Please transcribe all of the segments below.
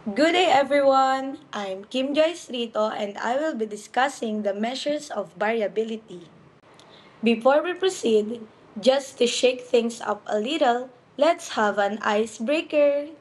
Good day, everyone. I'm Kim Joyce Rito, and I will be discussing the measures of variability. Before we proceed, just to shake things up a little, let's have an icebreaker.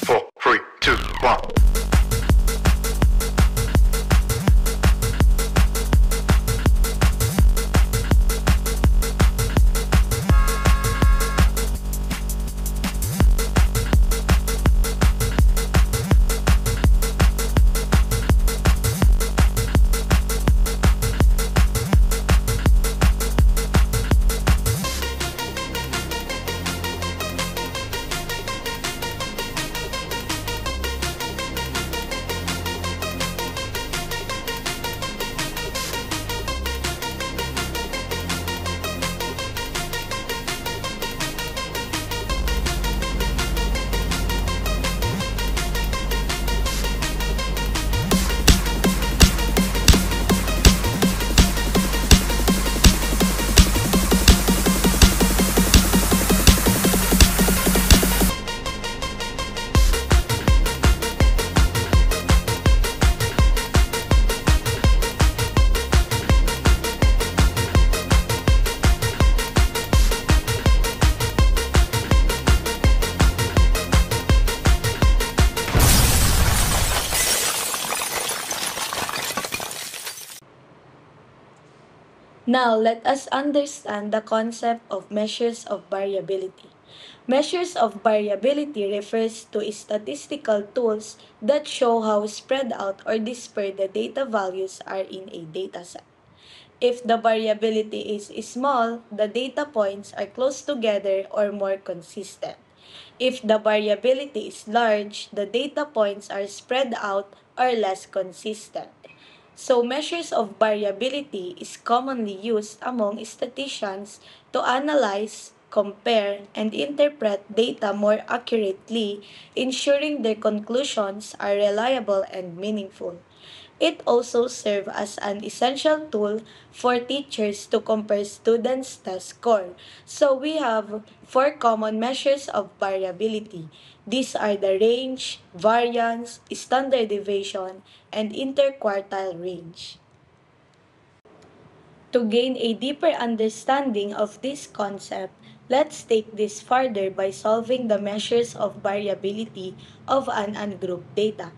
Four, three, two, one. Now, let us understand the concept of measures of variability. Measures of variability refers to statistical tools that show how spread out or dispersed the data values are in a dataset. If the variability is small, the data points are close together or more consistent. If the variability is large, the data points are spread out or less consistent. So, measures of variability is commonly used among statisticians to analyze, compare, and interpret data more accurately, ensuring their conclusions are reliable and meaningful. It also serves as an essential tool for teachers to compare students' test score. So we have four common measures of variability. These are the range, variance, standard deviation, and interquartile range. To gain a deeper understanding of this concept, let's take this further by solving the measures of variability of an ungrouped data.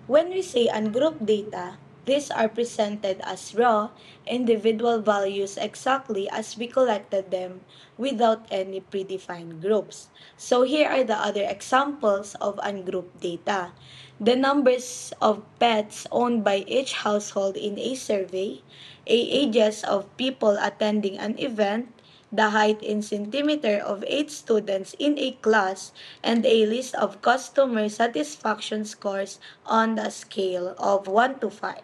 When we say ungrouped data, these are presented as raw, individual values exactly as we collected them without any predefined groups. So here are the other examples of ungrouped data. The numbers of pets owned by each household in a survey, ages of people attending an event, the height in centimeter of 8 students in a class, and a list of customer satisfaction scores on the scale of 1 to 5.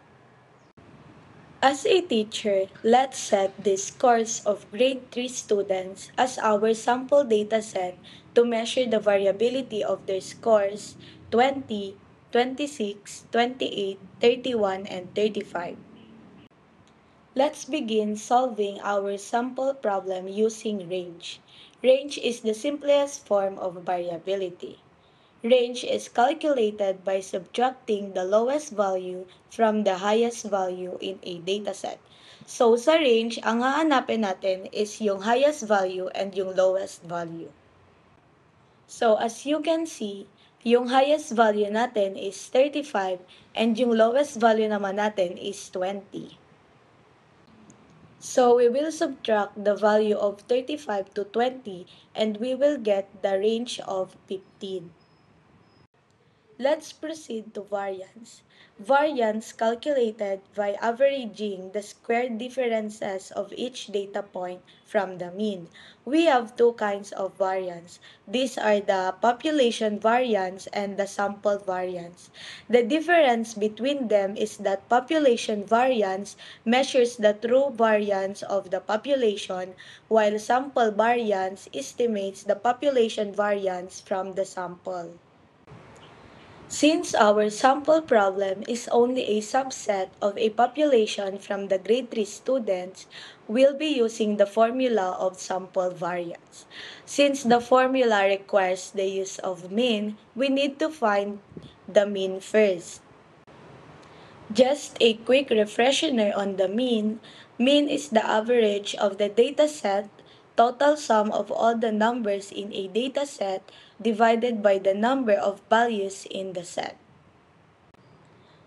As a teacher, let's set the scores of grade 3 students as our sample data set to measure the variability of their scores 20, 26, 28, 31, and 35. Let's begin solving our sample problem using range. Range is the simplest form of variability. Range is calculated by subtracting the lowest value from the highest value in a dataset. So sa range, ang hahanapin natin is yung highest value and yung lowest value. So as you can see, yung highest value natin is 35 and yung lowest value naman natin is 20. So we will subtract the value of 35 to 20 and we will get the range of 15. Let's proceed to variance. Variance calculated by averaging the square differences of each data point from the mean. We have two kinds of variance. These are the population variance and the sample variance. The difference between them is that population variance measures the true variance of the population, while sample variance estimates the population variance from the sample. Since our sample problem is only a subset of a population from the grade 3 students, we'll be using the formula of sample variance. Since the formula requires the use of mean, we need to find the mean first. Just a quick refresher on the mean. Mean is the average of the dataset, total sum of all the numbers in a dataset divided by the number of values in the set.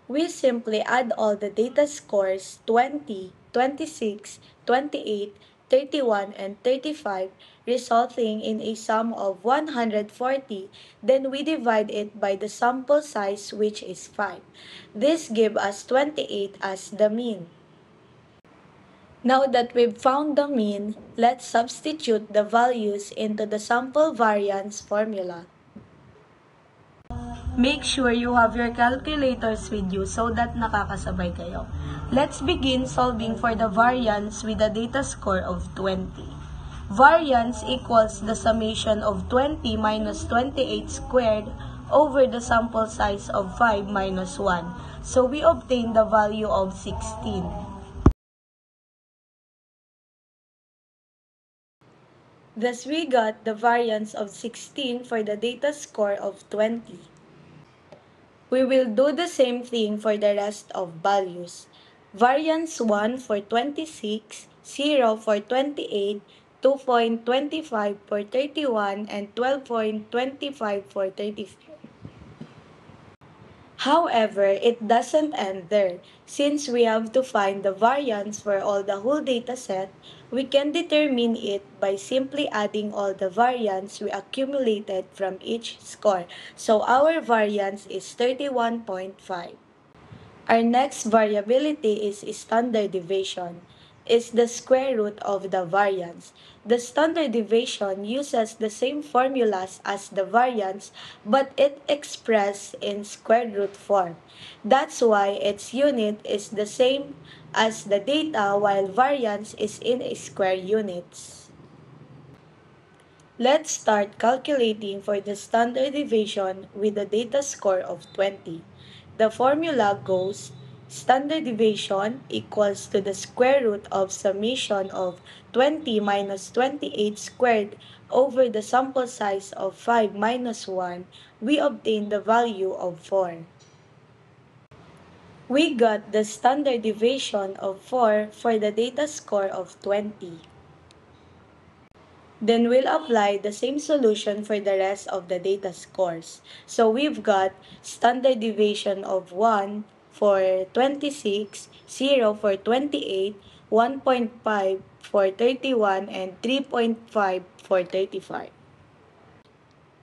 We simply add all the data scores 20, 26, 28, 31, and 35, resulting in a sum of 140. Then we divide it by the sample size, which is 5. This gives us 28 as the mean. Now that we've found the mean, let's substitute the values into the sample variance formula. Make sure you have your calculators with you so that nakakasabay kayo. Let's begin solving for the variance with a data score of 20. Variance equals the summation of 20 minus 28 squared over the sample size of 5 minus 1. So we obtain the value of 16. Thus we got the variance of 16 for the data score of 20. We will do the same thing for the rest of values. Variance 1 for 26, 0 for 28, 2.25 for 31, and 12.25 for 34. However, it doesn't end there. Since we have to find the variance for all the whole data set, we can determine it by simply adding all the variance we accumulated from each score. So our variance is 31.5. Our next variability is standard deviation, is the square root of the variance. The standard deviation uses the same formulas as the variance, but it expressed in square root form. That's why its unit is the same as the data while variance is in square units. Let's start calculating for the standard deviation with a data score of 20. The formula goes standard deviation equals to the square root of summation of 20 minus 28 squared over the sample size of 5 minus 1. We obtain the value of 4. We got the standard deviation of 4 for the data score of 20. Then we'll apply the same solution for the rest of the data scores. So we've got standard deviation of 1 for 26, 0 for 28, 1.5 for 31, and 3.5 for 35.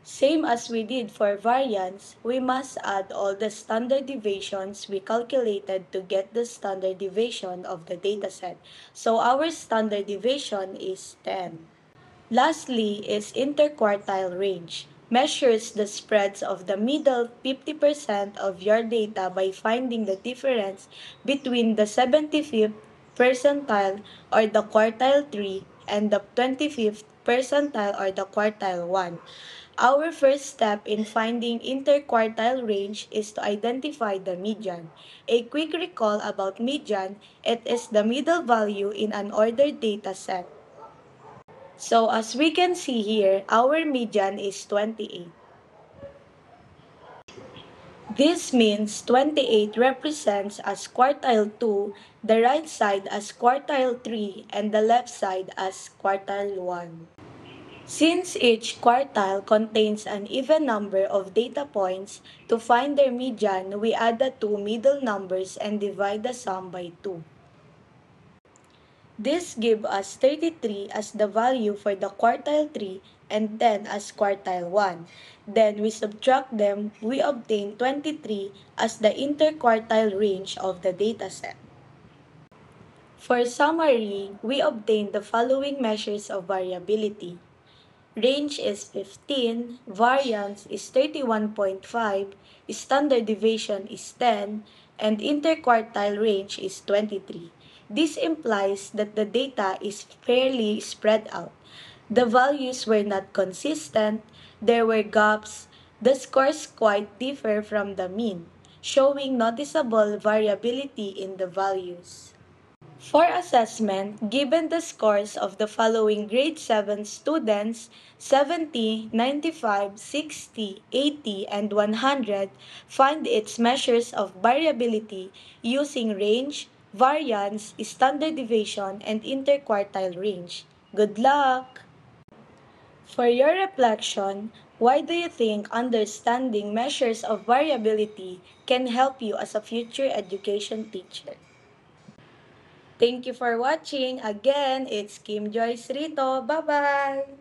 Same as we did for variance, we must add all the standard deviations we calculated to get the standard deviation of the dataset. So our standard deviation is 10. Lastly is interquartile range. Measures the spreads of the middle 50% of your data by finding the difference between the 75th percentile or the quartile 3 and the 25th percentile or the quartile 1. Our first step in finding interquartile range is to identify the median. A quick recall about median, it is the middle value in an ordered data set. So as we can see here, our median is 28. This means 28 represents as quartile 2, the right side as quartile 3, and the left side as quartile 1. Since each quartile contains an even number of data points, to find their median, we add the two middle numbers and divide the sum by 2. This gives us 33 as the value for the quartile 3 and 10 as quartile 1. Then we subtract them, we obtain 23 as the interquartile range of the dataset. For summary, we obtain the following measures of variability. Range is 15, variance is 31.5, standard deviation is 10, and interquartile range is 23. This implies that the data is fairly spread out. The values were not consistent, there were gaps, the scores quite differ from the mean, showing noticeable variability in the values. For assessment, given the scores of the following grade 7 students, 70, 95, 60, 80, and 100, find its measures of variability using range, variance, standard deviation, and interquartile range. Good luck! For your reflection, why do you think understanding measures of variability can help you as a future education teacher? Thank you for watching. Again, it's Kim Joyce Rito. Bye-bye!